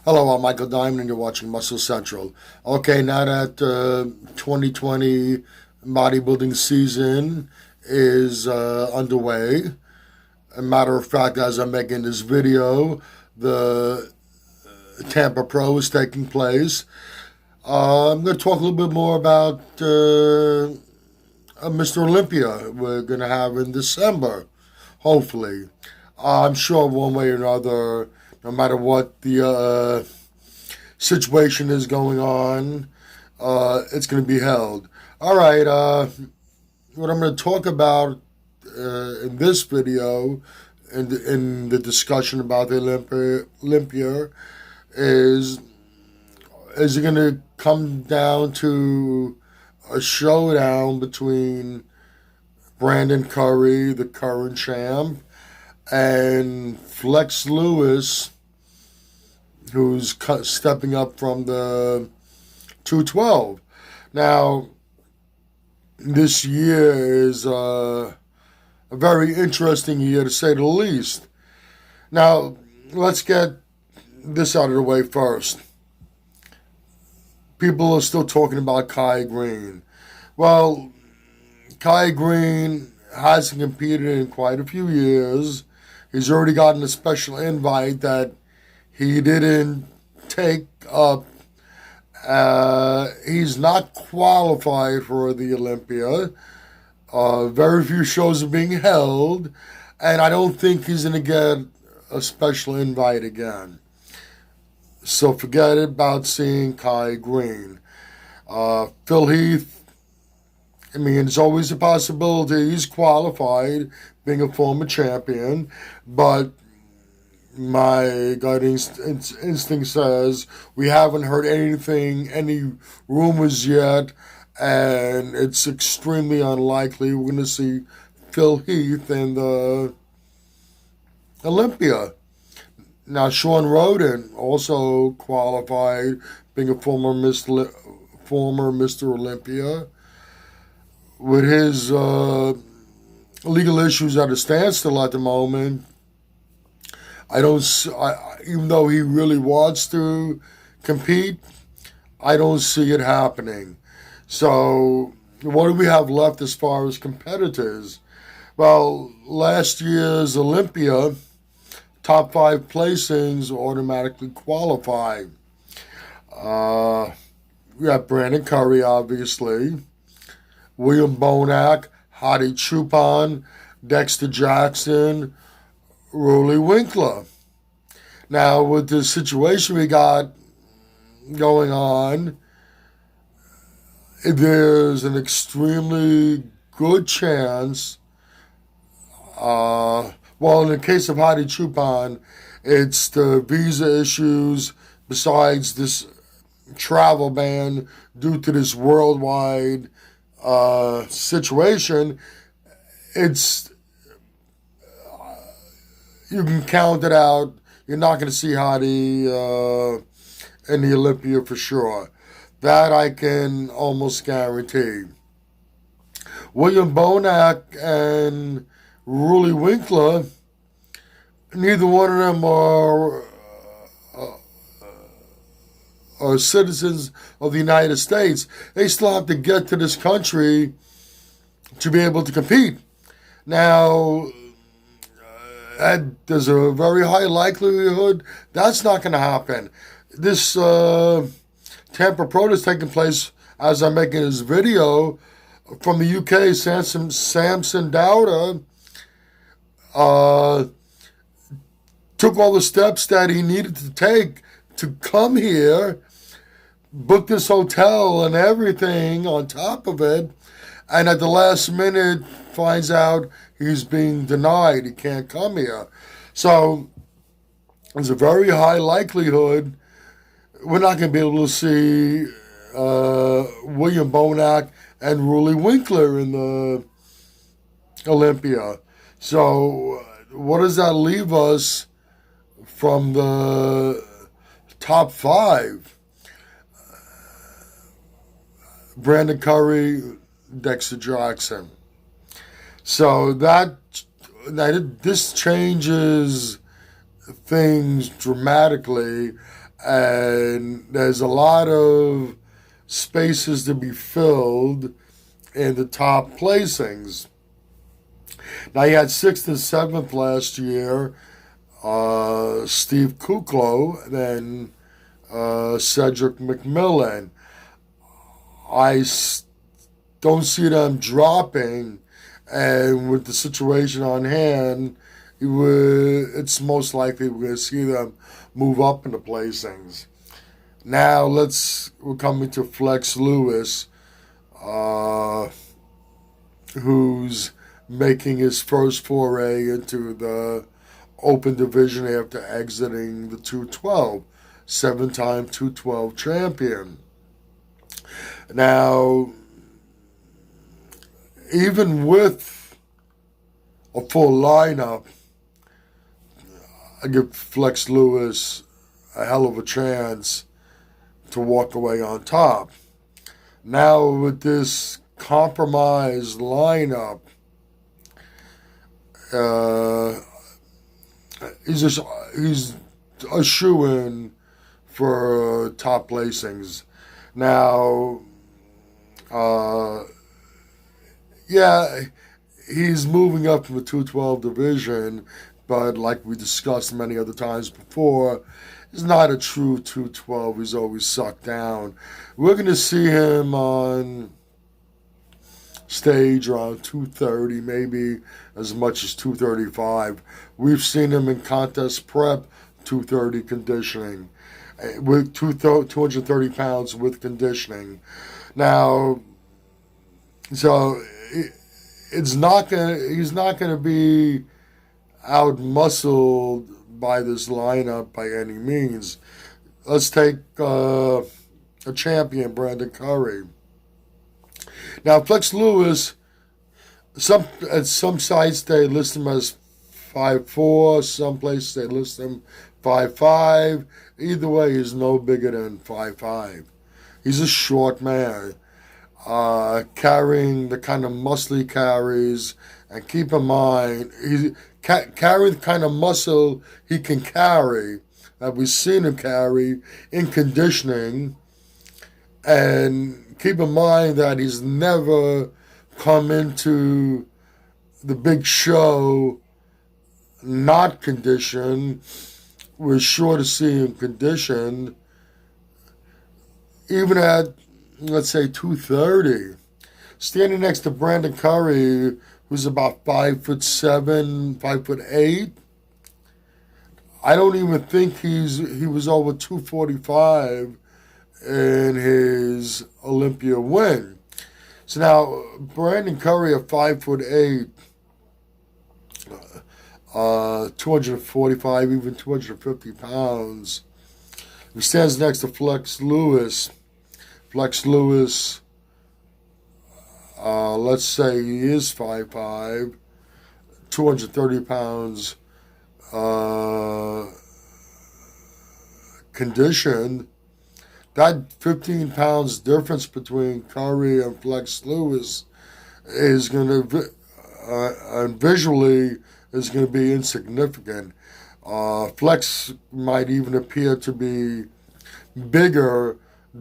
Hello, I'm Michael Diamond, and you're watching Muscle Central. Okay, now that 2020 bodybuilding season is underway, a matter of fact, as I'm making this video, the Tampa Pro is taking place. I'm going to talk a little bit more about Mr. Olympia we're going to have in December, hopefully. I'm sure one way or another, no matter what the situation is going on, it's going to be held. All right, what I'm going to talk about in this video, in the discussion about the Olympia, is it going to come down to a showdown between Brandon Curry, the current champ, and Flex Lewis, who's stepping up from the 212. Now, this year is a very interesting year, to say the least. Now, let's get this out of the way first. People are still talking about Greene. Well, Greene hasn't competed in quite a few years. He's already gotten a special invite that he didn't take up. He's not qualified for the Olympia. Very few shows are being held, and I don't think he's going to get a special invite again. So forget about seeing Greene. Phil Heath, I mean, it's always a possibility. He's qualified, being a former champion, but my gut instinct says we haven't heard anything, any rumors yet, and it's extremely unlikely we're going to see Phil Heath in the Olympia. Now, Sean Rhodes also qualified, being a former Mr. Olympia. With his legal issues at a standstill at the moment, even though he really wants to compete, I don't see it happening. So, what do we have left as far as competitors? Well, last year's Olympia, top 5 placings automatically qualify. We have Brandon Curry, obviously, William Bonac, Hottie, Dexter Jackson, Rolly Winkler. Now, with the situation we got going on, there's an extremely good chance. Well, in the case of Hottie Chupon, it's the visa issues besides this travel ban due to this worldwide situation. It's, you can count it out. You're not going to see Hottie in the Olympia for sure. That I can almost guarantee. William Bonac and Rolly Winkler, neither one of them are citizens of the United States. They still have to get to this country to be able to compete. Now, there's a very high likelihood that's not going to happen. This Tampa Pro is taking place, as I'm making this video, from the UK. Samson Dowder took all the steps that he needed to take to come here, book this hotel and everything on top of it, and at the last minute finds out he's being denied. He can't come here. So there's a very high likelihood we're not going to be able to see William Bonac and Rolly Winkler in the Olympia. So what does that leave us from the top 5? Brandon Curry, Dexter Jackson. So this changes things dramatically, and there's a lot of spaces to be filled in the top placings. Now, he had 6th and 7th last year. Steve Kuklo, then Cedric McMillan. Don't see them dropping, and with the situation on hand, it's most likely we're going to see them move up in the placings. Now we're coming to Flex Lewis, who's making his first foray into the open division after exiting the 212, 7-time 212 champion. Now, even with a full lineup, I give Flex Lewis a hell of a chance to walk away on top. Now, with this compromised lineup, he's a shoo-in for top placings. Now, he's moving up from the 212 division, but like we discussed many other times before, he's not a true 212. He's always sucked down. We're going to see him on stage around 230, maybe as much as 235. We've seen him in contest prep, 230 conditioning, with 230 pounds with conditioning. Now, so he's not gonna be out-muscled by this lineup by any means. Let's take a champion, Brandon Curry. Now, Flex Lewis, at some sites they list him as 5'4", some places they list him 5'5". Either way, he's no bigger than 5'5". He's a short man, carrying the kind of muscle he carries. And keep in mind, he's carrying the kind of muscle he can carry, that we've seen him carry in conditioning. And keep in mind that he's never come into the big show not conditioned. We're sure to see him conditioned, even at, let's say, 230. Standing next to Brandon Curry, who's about 5'7", 5'8". I don't even think he was over 245 in his Olympia win. So now, Brandon Curry at 5'8", 245, even 250 pounds. He stands next to Flex Lewis. Flex Lewis, let's say he is 5'5", 230 pounds, conditioned. That 15 pounds difference between Curry and Flex Lewis is going to, and visually, is going to be insignificant. Flex might even appear to be bigger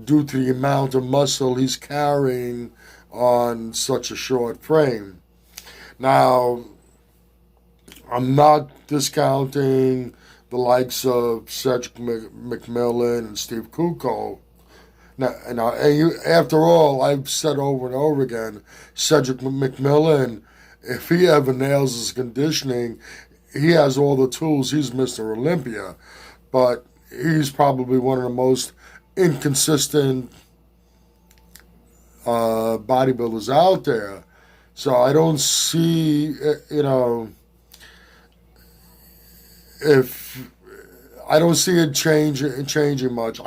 due to the amount of muscle he's carrying on such a short frame. Now, I'm not discounting the likes of Cedric McMillan and Steve Kuklo. Now, after all, I've said over and over again, Cedric McMillan, if he ever nails his conditioning, he has all the tools. He's Mr. Olympia. But he's probably one of the most inconsistent bodybuilders out there. So I don't see, I don't see it changing much.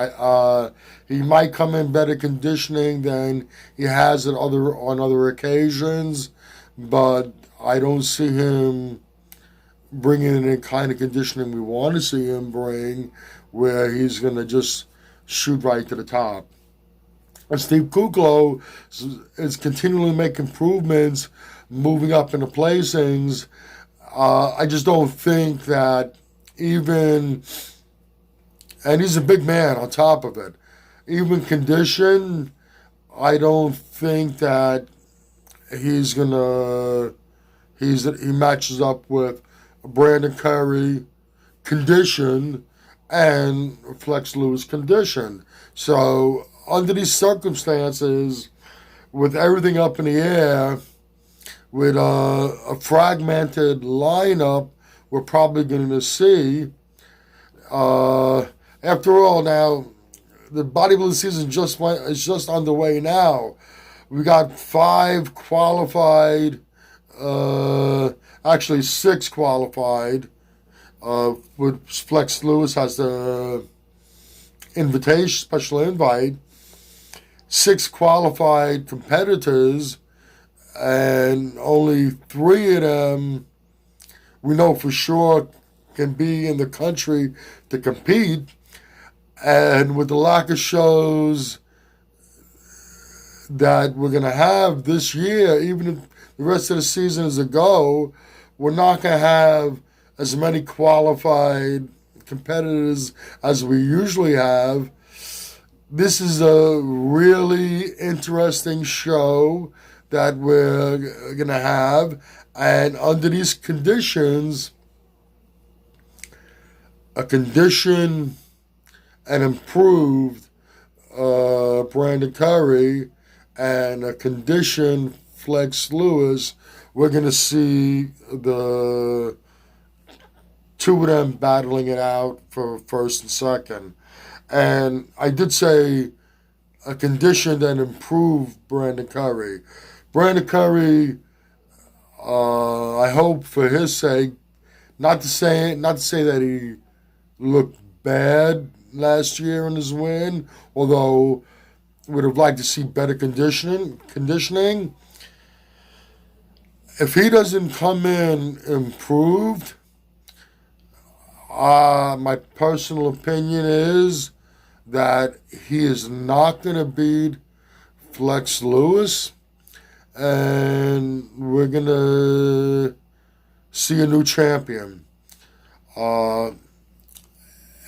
He might come in better conditioning than he has on other occasions, but I don't see him bringing in the kind of conditioning we want to see him bring, where he's going to just shoot right to the top. And Steve Kuklo is continually making improvements, moving up in the placings. I just don't think that even And he's a big man on top of it. Even condition, I don't think that he's gonna he matches up with Brandon Curry condition and Flex Lewis condition. So under these circumstances, with everything up in the air, with a fragmented lineup, we're probably going to see. After all, now the bodybuilding season is just underway now. We got 5 qualified, actually 6 qualified. With Flex Lewis has the invitation, special invite. 6 qualified competitors, and only 3 of them we know for sure can be in the country to compete. And with the lack of shows that we're going to have this year, even if the rest of the season is a go, we're not going to have as many qualified competitors as we usually have. This is a really interesting show that we're going to have. And under these conditions, a condition and improved Brandon Curry and a conditioned Flex Lewis, we're going to see the 2 of them battling it out for first and second. And I did say a conditioned and improved Brandon Curry. Brandon Curry, I hope for his sake, not to say that he looked bad last year in his win, although would have liked to see better conditioning. If he doesn't come in improved, my personal opinion is that he is not going to beat Flex Lewis, and we're going to see a new champion.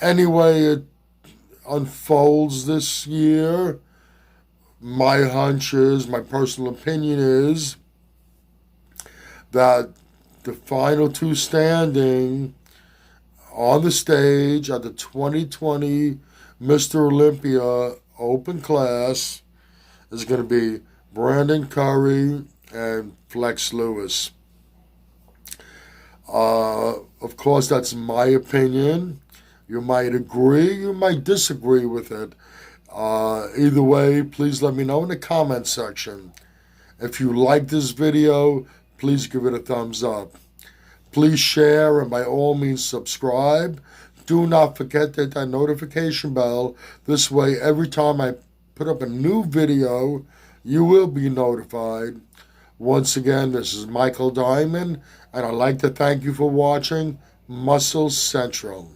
Anyway, it unfolds this year, my hunch is, my personal opinion is, that the final 2 standing on the stage at the 2020 Mr. Olympia Open Class is going to be Brandon Curry and Flex Lewis. Of course, that's my opinion. You might agree, you might disagree with it. Either way, please let me know in the comment section. If you like this video, please give it a thumbs up. Please share and by all means subscribe. Do not forget to hit that notification bell. This way, every time I put up a new video, you will be notified. Once again, this is Michael Diamond, and I'd like to thank you for watching Muscle Central.